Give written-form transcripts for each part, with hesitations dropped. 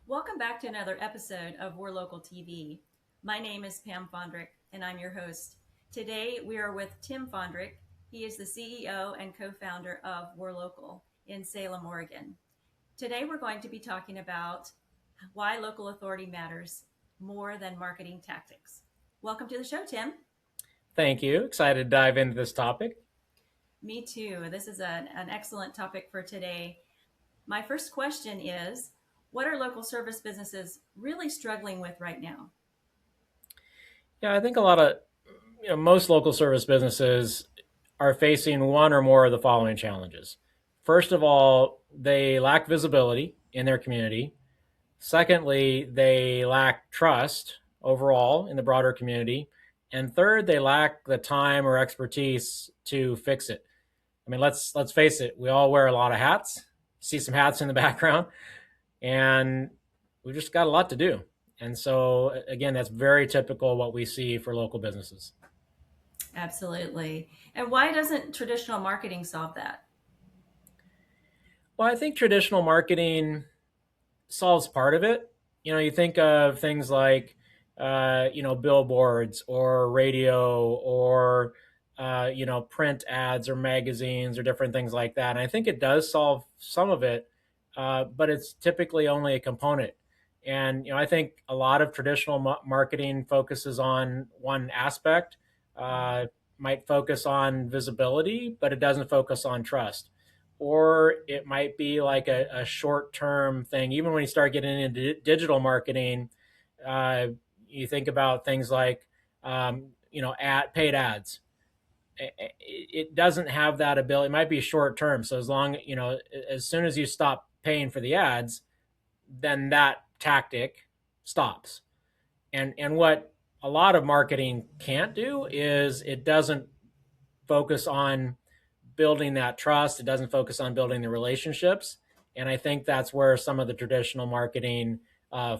Welcome back to another episode of WhirLocal TV. My name is Pam Fahndrich, and I'm your host. Today we are with Tim Fahndrich. He is the CEO and co-founder of WhirLocal in Salem, Oregon. Today we're going to be talking about why local authority matters more than marketing tactics. Welcome to the show, Tim. Thank you. Excited to dive into this topic. Me too. This is an excellent topic for today. My first question is, what are local service businesses really struggling with right now? Yeah, I think a lot of, most local service businesses are facing one or more of the following challenges. First of all, they lack visibility in their community. Secondly, they lack trust overall in the broader community. And third, they lack the time or expertise to fix it. I mean, let's face it, we all wear a lot of hats. See some hats in the background, and we've just got a lot to do. And so, again, that's very typical what we see for local businesses. Absolutely. And why doesn't traditional marketing solve that? Well, I think traditional marketing solves part of it. You think of things like, billboards or radio or, print ads or magazines or different things like that. And I think it does solve some of it, but it's typically only a component. And, I think a lot of traditional marketing focuses on one aspect, uh, might focus on visibility, but it doesn't focus on trust, or it might be like a short term thing. Even when you start getting into digital marketing, uh, you think about things like, paid ads. It doesn't have that ability. It might be short term. So as long, as soon as you stop paying for the ads, then that tactic stops. And what a lot of marketing can't do is it doesn't focus on building that trust. It doesn't focus on building the relationships, and I think that's where some of the traditional marketing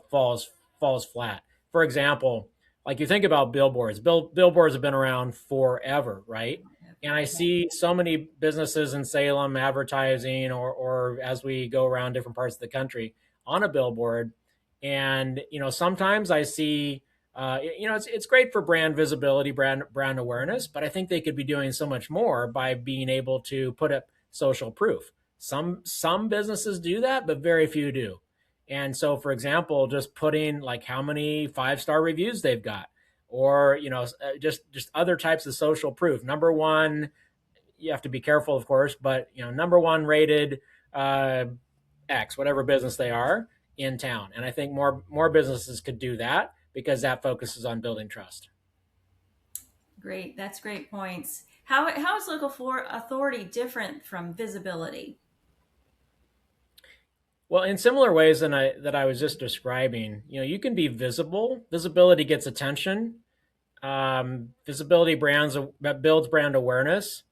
falls flat. For example, like you think about billboards. Billboards have been around forever, right? And I see so many businesses in Salem advertising, or as we go around different parts of the country on a billboard, and sometimes I see it's great for brand visibility, brand awareness, but I think they could be doing so much more by being able to put up social proof. Some businesses do that, but very few do. And so, for example, just putting like how many 5-star reviews they've got, or just other types of social proof. Number one, you have to be careful, of course, but number one rated uh, X, whatever business they are in town. And I think more businesses could do that because that focuses on building trust. Great. That's great points. How is local for authority different from visibility? Well, in similar ways than I was just describing, you can be visible. Visibility gets attention. Visibility brands that builds brand awareness,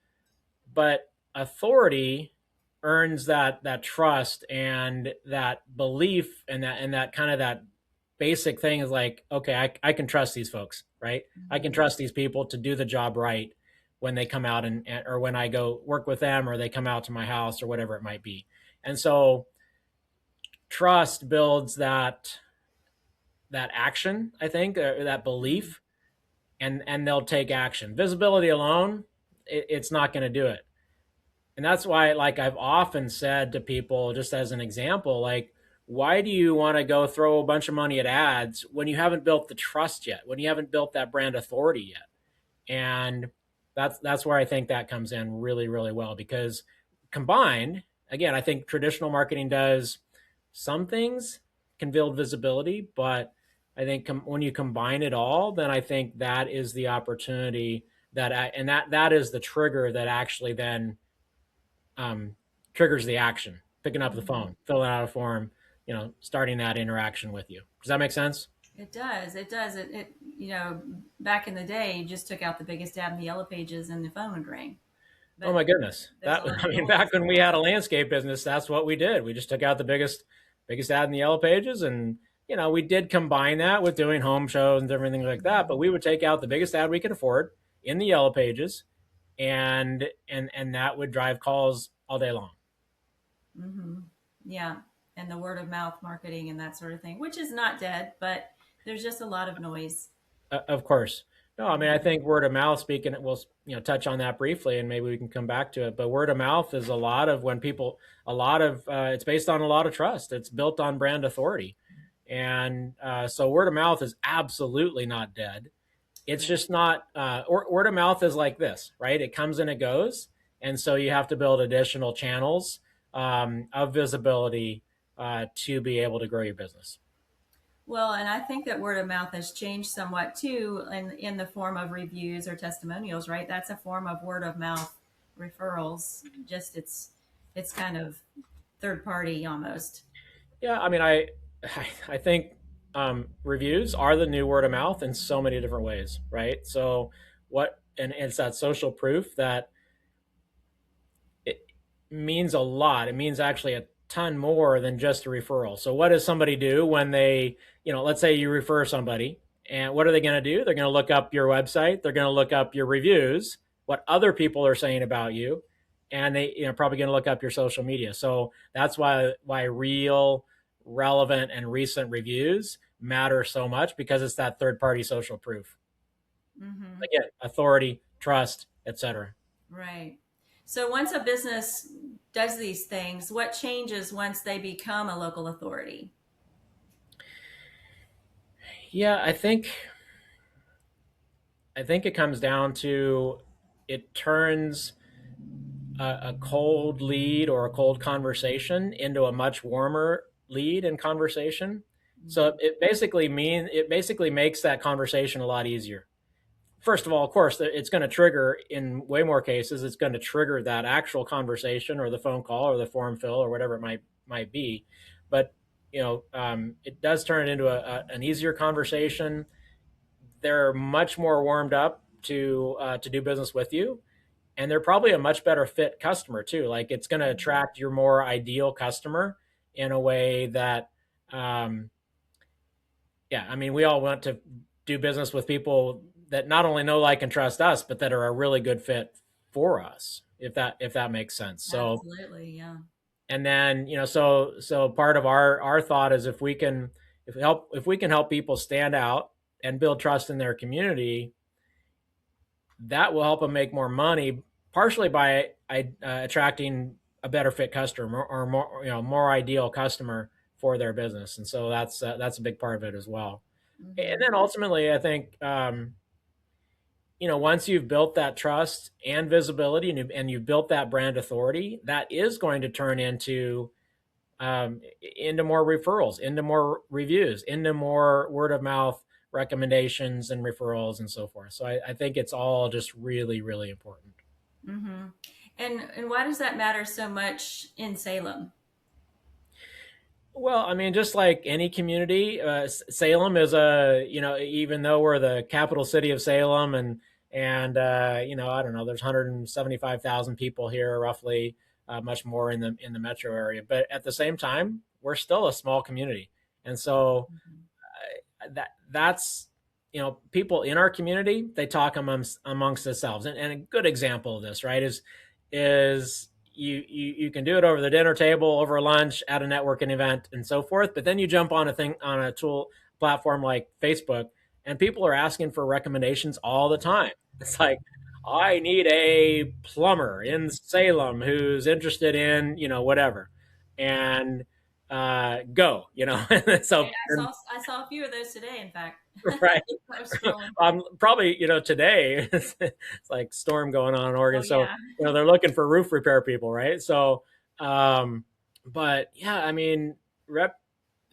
but authority earns that trust and that belief, and that kind of that basic thing is like, okay, I can trust these folks, right? I can Mhm. trust these people to do the job right when they come out, and or when I go work with them, or they come out to my house, or whatever it might be. And so trust builds that action, I think, or that Mhm. belief, and they'll take action. Visibility alone, it's not going to do it. And that's why, like, I've often said to people, just as an example, like, why do you want to go throw a bunch of money at ads when you haven't built the trust yet, when you haven't built that brand authority yet? And that's where I think that comes in really, really well, because combined, again, I think traditional marketing does some things, can build visibility, but I think when you combine it all, then I think that is the opportunity and that is the trigger that actually then um, triggers the action, picking up the Mhm. phone, filling out a form, starting that interaction with you. Does that make sense? It does. It does. Back in the day, you just took out the biggest ad in the yellow pages and the phone would ring. Oh But my goodness. there's That a lot of I mean, noise back when we now. had a landscape business, that's what we did. We just took out the biggest ad in the yellow pages, and we did combine that with doing home shows and different things like that, but we would take out the biggest ad we could afford in the yellow pages, and that would drive calls all day long. Hmm. Yeah. and the word of mouth marketing and that sort of thing, which is not dead, but there's just a lot of noise. Of course. No, I mean, I Mhm. think word of mouth, speaking, we'll, touch on that briefly and maybe we can come back to it. But word of mouth is a lot of when people, it's based on a lot of trust. It's built on brand authority. And so word of mouth is absolutely not dead. It's Great. just not, word of mouth is like this, right? It comes and it goes. And so you have to build additional channels of visibility to be able to grow your business. Well, and I think that word of mouth has changed somewhat too in the form of reviews or testimonials, right? That's a form of word of mouth referrals. Just it's kind of third party almost. Yeah, I mean, I think reviews are the new word of mouth in so many different ways, right? So and it's that social proof that it means a lot. It means actually a ton more than just a referral. So what does somebody do when they, let's say you refer somebody, and what are they going to do? They're going to look up your website. They're going to look up your reviews, what other people are saying about you, and they, probably going to look up your social media. So that's why real, relevant, and recent reviews matter so much, because it's that third party social proof. Hmm. Again, authority, trust, etc. Right. So once a business does these things, what changes once they become a local authority? Yeah, I think it comes down to, it turns a cold lead or a cold conversation into a much warmer lead and conversation. So Hmm. it basically makes that conversation a lot easier. First of all, of course, it's going to trigger, in way more cases, it's going to trigger that actual conversation or the phone call or the form fill or whatever it might be. But it does turn it into an easier conversation. They're much more warmed up to do business with you, and they're probably a much better fit customer too. Like, it's going to attract your more ideal customer in a way that, um, yeah, I mean, we all want to do business with people that not only know, like, and trust us, but that are a really good fit for us, if that makes sense. So, Absolutely. Yeah. and then, so part of our thought is, if we can help people stand out and build trust in their community, that will help them make more money, partially by attracting a better fit customer, or more, more ideal customer for their business. And so that's a big part of it as well. And Hmm. then ultimately, I think, once you've built that trust and visibility, and you've built that brand authority, that is going to turn into more referrals, into more reviews, into more word of mouth recommendations and referrals and so forth. So I think it's all just really, really important. Hmm. And why does that matter so much in Salem? Well, I mean, just like any community, Salem is even though we're the capital city of Salem, and I don't know, there's 175,000 people here roughly, much more in the metro area. But at the same time, we're still a small community, and so Mhm. that's, people in our community, they talk amongst themselves. And a good example of this, right, is you can do it over the dinner table, over lunch, at a networking event, and so forth. But then you jump on a tool platform like Facebook, and people are asking for recommendations all the time. It's like, I need a plumber in Salem who's interested in, whatever, and go, Right. so, I saw a few of those today, in fact. right. I was scrolling. Probably, today it's like storm going on in Oregon. Oh So, yeah. they're looking for roof repair people, right? So, um, but yeah, I mean,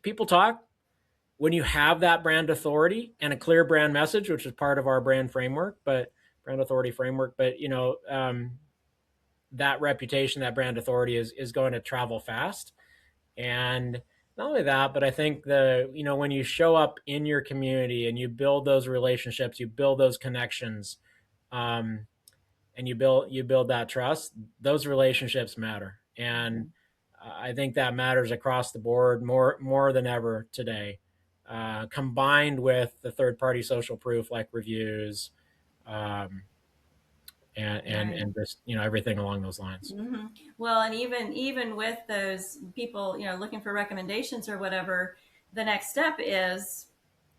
people talk when you have that brand authority and a clear brand message, which is part of our brand authority framework. But, that reputation, that brand authority is going to travel fast. And not only that, but I think when you show up in your community and you build those relationships, you build those connections, um, and you build that trust, those relationships matter. And Mhm. I think that matters across the board more than ever today. Combined with the third party social proof like reviews, um, Right. and just everything along those lines. Hmm. Well, and even with those people, looking for recommendations or whatever, the next step is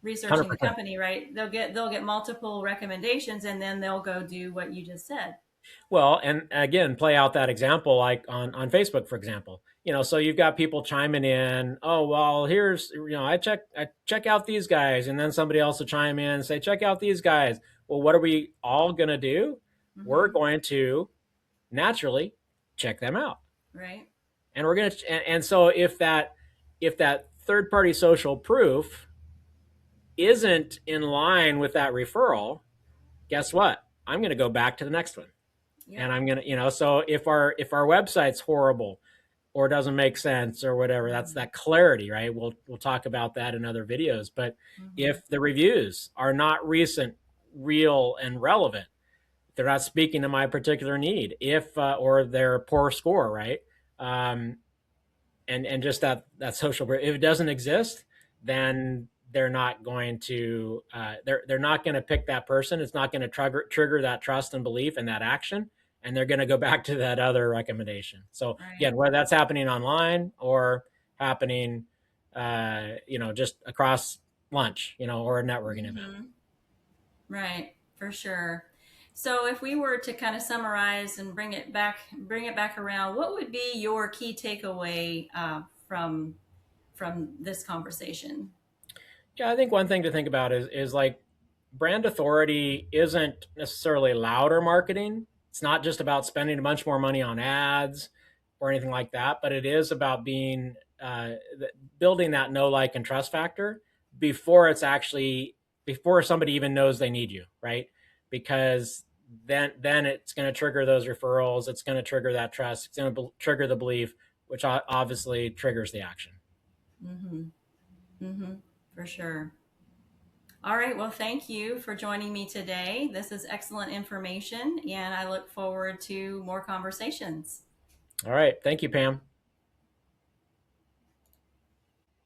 Hundred researching the percent. company, right? They'll get multiple recommendations, and then they'll go do what you just said. Well, and again, play out that example like on Facebook, for example. So you've got people chiming in. Oh, well, here's I check out these guys, and then somebody else will chime in and say, check out these guys. Well, what are we all gonna do? We're Hmm. going to naturally check them out, Right. and we're gonna. And so if that third party social proof isn't in line with that referral, guess what? I'm going to go back to the next one. And Yep. I'm gonna, so if our website's horrible or doesn't make sense or whatever, that's Hmm. that clarity, right? We'll talk about that in other videos. But Hmm. if the reviews are not recent, real, and relevant, they're not speaking to my particular need, if or they're a poor score, right? Um, and just that social, if it doesn't exist, then they're not going to pick that person. It's not going to trigger that trust and belief and that action, and they're going to go back to that other recommendation. So Right. again, whether that's happening online or happening just across lunch, or a networking event. Hmm. Right. For sure. So if we were to kind of summarize and bring it back around, what would be your key takeaway from this conversation? Yeah, I think one thing to think about is like brand authority isn't necessarily louder marketing. It's not just about spending a bunch more money on ads or anything like that, but it is about building that know, like, and trust factor before before somebody even knows they need you, right? Because then it's going to trigger those referrals. It's going to trigger that trust. It's going to trigger the belief, which obviously triggers the action. Hmm. Hmm. For sure. All right. Well, thank you for joining me today. This is excellent information, and I look forward to more conversations. All right. Thank you, Pam.